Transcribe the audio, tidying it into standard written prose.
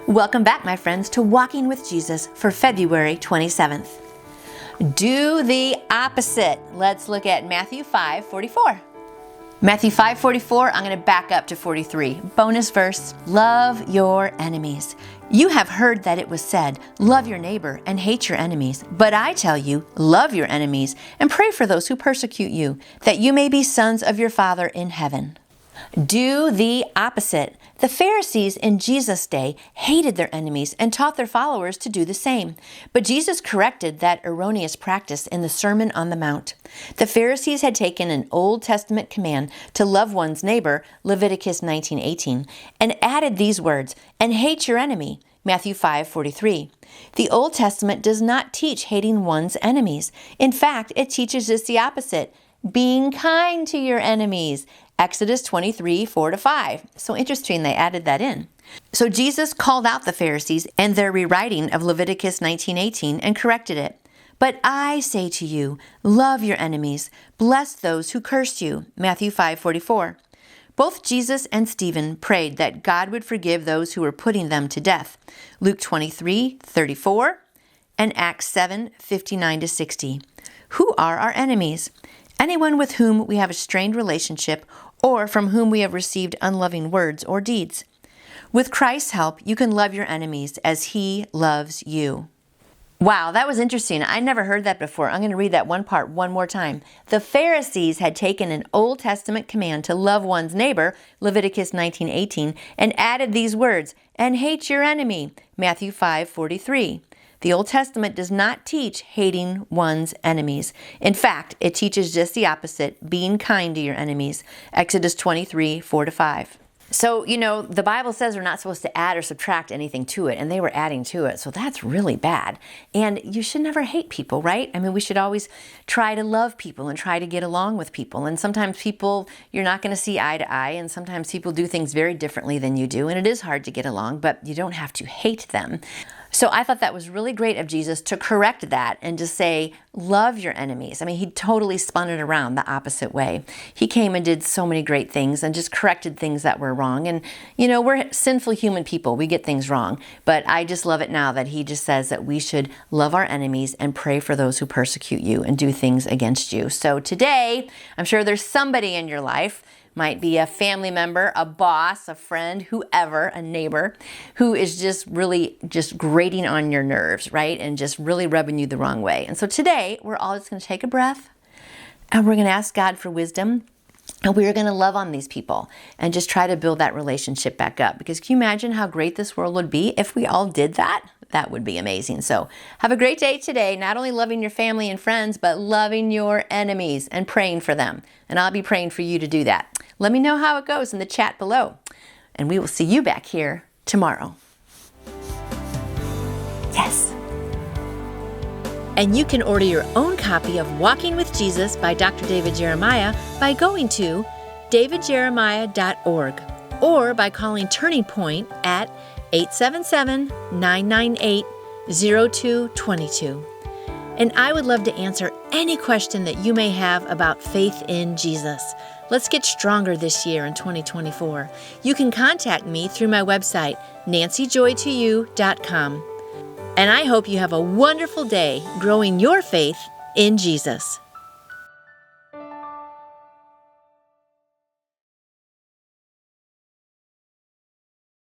Welcome back, my friends, to Walking with Jesus for February 27th. Do the opposite. Let's look at Matthew 5:44. Matthew 5:44, I'm going to back up to 43. Bonus verse, love your enemies. You have heard that it was said, love your neighbor and hate your enemies. But I tell you, love your enemies and pray for those who persecute you, that you may be sons of your Father in heaven. Do the opposite. The Pharisees in Jesus' day hated their enemies and taught their followers to do the same. But Jesus corrected that erroneous practice in the Sermon on the Mount. The Pharisees had taken an Old Testament command to love one's neighbor, Leviticus 19:18, and added these words, and hate your enemy, Matthew 5:43. The Old Testament does not teach hating one's enemies. In fact, it teaches just the opposite, being kind to your enemies. Exodus 23:4-5. So interesting they added that in. So Jesus called out the Pharisees and their rewriting of Leviticus 19:18 and corrected it. But I say to you, love your enemies, bless those who curse you. Matthew 5:44. Both Jesus and Stephen prayed that God would forgive those who were putting them to death. Luke 23:34 and Acts 7:59-60. Who are our enemies? Anyone with whom we have a strained relationship or from whom we have received unloving words or deeds. With Christ's help, you can love your enemies as He loves you. Wow, that was interesting. I never heard that before. I'm going to read that one part one more time. The Pharisees had taken an Old Testament command to love one's neighbor, Leviticus 19:18, and added these words, and hate your enemy, Matthew 5:43. The Old Testament does not teach hating one's enemies. In fact, it teaches just the opposite, being kind to your enemies. Exodus 23:4-5. So, the Bible says we're not supposed to add or subtract anything to it, and they were adding to it, so that's really bad. And you should never hate people, right? I mean, we should always try to love people and try to get along with people. And sometimes people, you're not going to see eye to eye, and sometimes people do things very differently than you do, and it is hard to get along, but you don't have to hate them. So I thought that was really great of Jesus to correct that and to say, love your enemies. I mean, he totally spun it around the opposite way. He came and did so many great things and just corrected things that were wrong. And, we're sinful human people. We get things wrong. But I just love it now that he just says that we should love our enemies and pray for those who persecute you and do things against you. So today, I'm sure there's somebody in your life, might be a family member, a boss, a friend, whoever, a neighbor, who is just really just grating on your nerves, right? And just really rubbing you the wrong way. And so today, we're all just going to take a breath and we're going to ask God for wisdom. And we're going to love on these people and just try to build that relationship back up. Because can you imagine how great this world would be if we all did that? That would be amazing. So have a great day today, not only loving your family and friends, but loving your enemies and praying for them. And I'll be praying for you to do that. Let me know how it goes in the chat below. And we will see you back here tomorrow. Yes. And you can order your own copy of Walking with Jesus by Dr. David Jeremiah by going to davidjeremiah.org or by calling Turning Point at 877-998-0222. And I would love to answer any question that you may have about faith in Jesus. Let's get stronger this year in 2024. You can contact me through my website, nancyjoytoyou.com. And I hope you have a wonderful day growing your faith in Jesus.